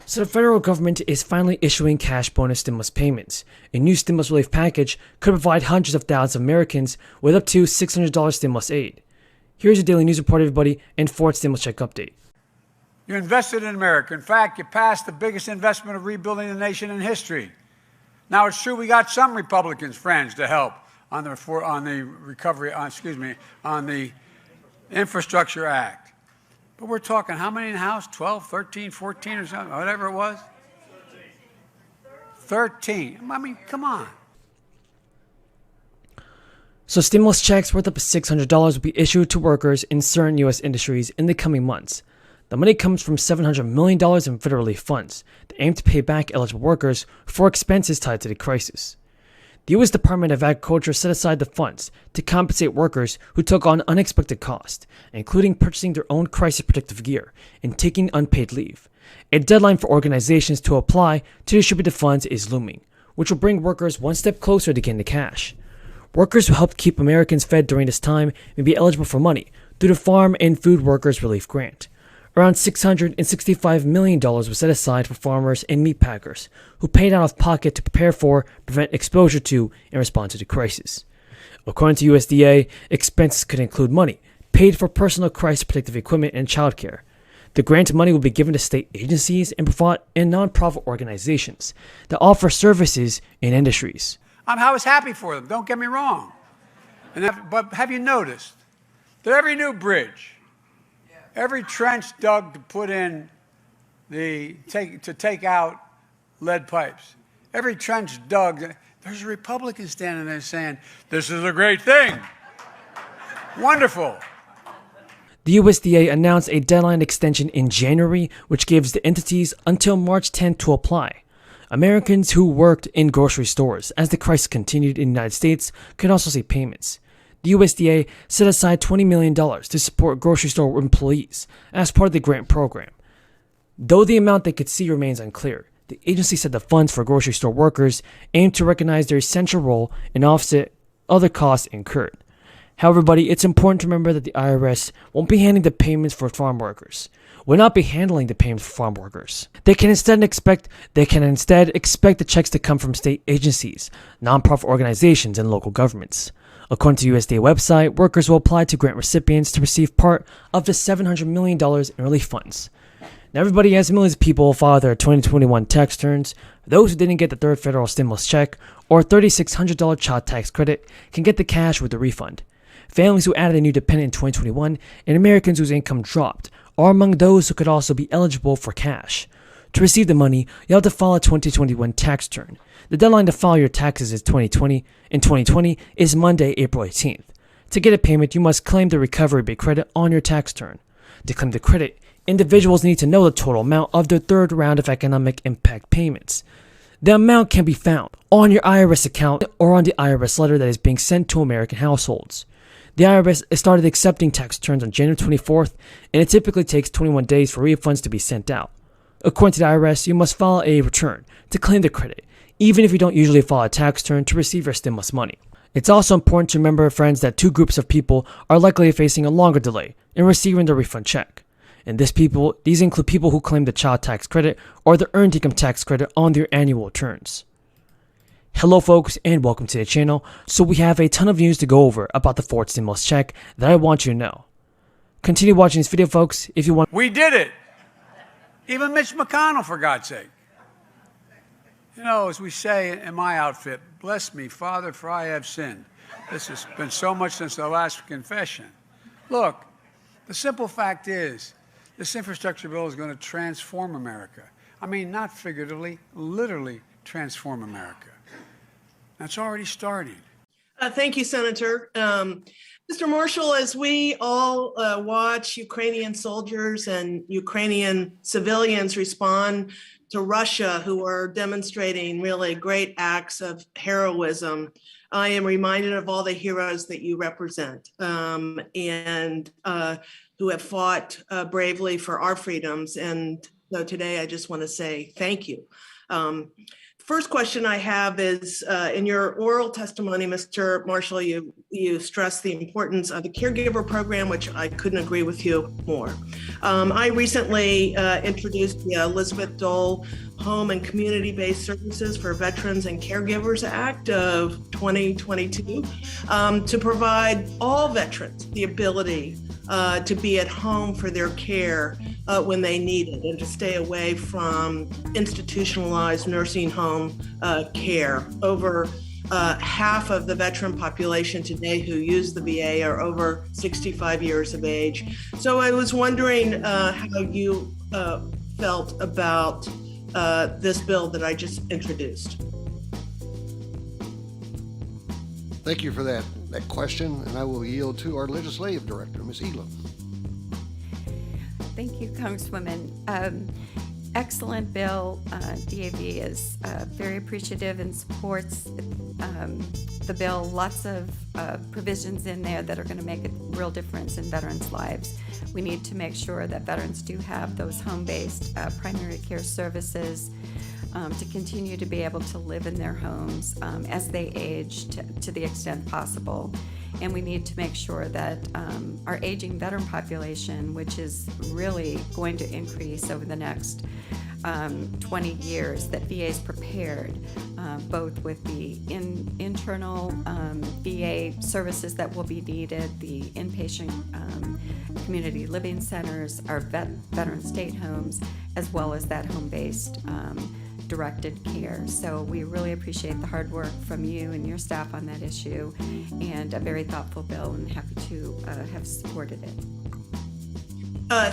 So the federal government is finally issuing cash bonus stimulus payments. A new stimulus relief package could provide hundreds of thousands of Americans with up to $600 stimulus aid. Here's your daily news report, everybody, and fourth stimulus check update. You invested in America. In fact, you passed the biggest investment of rebuilding the nation in history. Now, it's true we got some Republicans, friends, to help on the Infrastructure Act. But we're talking how many in the House? 12, 13, 14 or something, whatever it was? 13. I mean, come on. So stimulus checks worth up to $600 will be issued to workers in certain U.S. industries in the coming months. The money comes from $700 million in federal relief funds that aim to pay back eligible workers for expenses tied to the crisis. The U.S. Department of Agriculture set aside the funds to compensate workers who took on unexpected costs, including purchasing their own crisis protective gear and taking unpaid leave. A deadline for organizations to apply to distribute the funds is looming, which will bring workers one step closer to getting the cash. Workers who helped keep Americans fed during this time may be eligible for money through the Farm and Food Workers Relief Grant. Around $665 million was set aside for farmers and meat packers who paid out of pocket to prepare for, prevent exposure to, and respond to the crisis. According to USDA, expenses could include money paid for personal crisis protective equipment and childcare. The grant money will be given to state agencies and nonprofit organizations that offer services in industries. I was happy for them, don't get me wrong. But have you noticed that every new bridge, every trench dug to put in to take out lead pipes, every trench dug, there's a Republican standing there saying, this is a great thing. Wonderful. The USDA announced a deadline extension in January, which gives the entities until March 10th to apply. Americans who worked in grocery stores as the crisis continued in the United States could also see payments. The USDA set aside $20 million to support grocery store employees as part of the grant program. Though the amount they could see remains unclear, the agency said the funds for grocery store workers aim to recognize their essential role and offset other costs incurred. However, buddy, it's important to remember that the IRS won't be handling the payments for farm workers. Will not be handling the payments for farm workers. They can instead expect the checks to come from state agencies, nonprofit organizations, and local governments. According to the USDA website, workers will apply to grant recipients to receive part of the $700 million in relief funds. Now, everybody, as millions of people file their 2021 tax returns, those who didn't get the third federal stimulus check or $3,600 child tax credit can get the cash with the refund. Families who added a new dependent in 2021 and Americans whose income dropped are among those who could also be eligible for cash. To receive the money, you'll have to file a 2021 tax return. The deadline to file your taxes in 2020 is Monday, April 18th. To get a payment, you must claim the recovery rate credit on your tax return. To claim the credit, individuals need to know the total amount of their third round of economic impact payments. The amount can be found on your IRS account or on the IRS letter that is being sent to American households. The IRS started accepting tax returns on January 24th, and it typically takes 21 days for refunds to be sent out. According to the IRS, you must file a return to claim the credit, even if you don't usually file a tax return to receive your stimulus money. It's also important to remember, friends, that two groups of people are likely facing a longer delay in receiving the refund check. And these include people who claim the child tax credit or the earned income tax credit on their annual returns. Hello folks, and welcome to the channel. So we have a ton of news to go over about the fourth stimulus check that I want you to know. Continue watching this video, folks, if you want. We did it. Even Mitch McConnell, for God's sake. You know, as we say in my outfit, bless me, Father, for I have sinned. This has been so much since the last confession. Look, the simple fact is, this infrastructure bill is going to transform America. I mean, not figuratively, literally transform America. That's already starting. Thank you, Senator. Mr. Marshall, as we all watch Ukrainian soldiers and Ukrainian civilians respond to Russia, who are demonstrating really great acts of heroism, I am reminded of all the heroes that you represent and who have fought bravely for our freedoms. And so today I just want to say thank you. First question I have is, in your oral testimony, Mr. Marshall, you stressed the importance of the caregiver program, which I couldn't agree with you more. I recently introduced the Elizabeth Dole Home and Community-Based Services for Veterans and Caregivers Act of 2022 to provide all veterans the ability to be at home for their care when they need it, and to stay away from institutionalized nursing home care. Over half of the veteran population today who use the VA are over 65 years of age. So I was wondering how you felt about this bill that I just introduced. Thank you for that question, and I will yield to our legislative director, Ms. Elam. Thank you, Congresswoman. Excellent bill. DAV is very appreciative and supports the bill. Lots of provisions in there that are going to make a real difference in veterans' lives. We need to make sure that veterans do have those home-based primary care services to continue to be able to live in their homes as they age to the extent possible. And we need to make sure that our aging veteran population, which is really going to increase over the next 20 years, that VA is prepared, both with the internal VA services that will be needed, the inpatient community living centers, our veteran state homes, as well as that home-based directed care. So we really appreciate the hard work from you and your staff on that issue, and a very thoughtful bill, and happy to have supported it.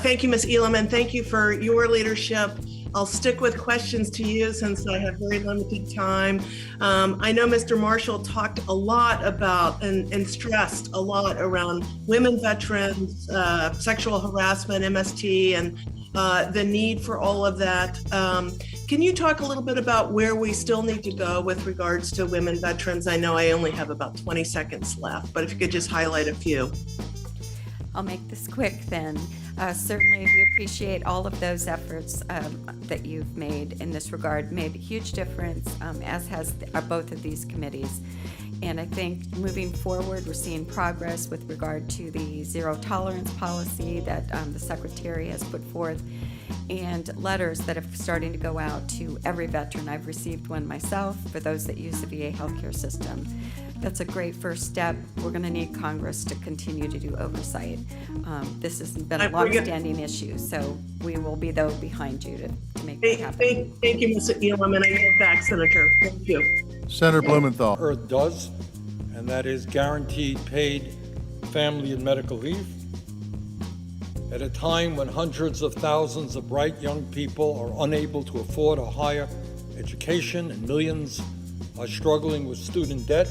Thank you, Ms. Elam, and thank you for your leadership. I'll stick with questions to you since I have very limited time. I know Mr. Marshall talked a lot about and stressed a lot around women veterans, sexual harassment, MST, and the need for all of that. Can you talk a little bit about where we still need to go with regards to women veterans? I know I only have about 20 seconds left, but if you could just highlight a few. I'll make this quick then. Certainly, we appreciate all of those efforts that you've made in this regard. Made a huge difference, as has both of these committees. And I think moving forward, we're seeing progress with regard to the zero tolerance policy that the Secretary has put forth, and letters that are starting to go out to every veteran. I've received one myself for those that use the VA healthcare system. That's a great first step. We're going to need Congress to continue to do oversight. This has been a long-standing issue, so we will be behind you to make that happen. Thank you, Ms. Elam, and I yield back, Senator. Thank you. Senator Blumenthal. Earth does, and that is guaranteed paid family and medical leave. At a time when hundreds of thousands of bright young people are unable to afford a higher education and millions are struggling with student debt,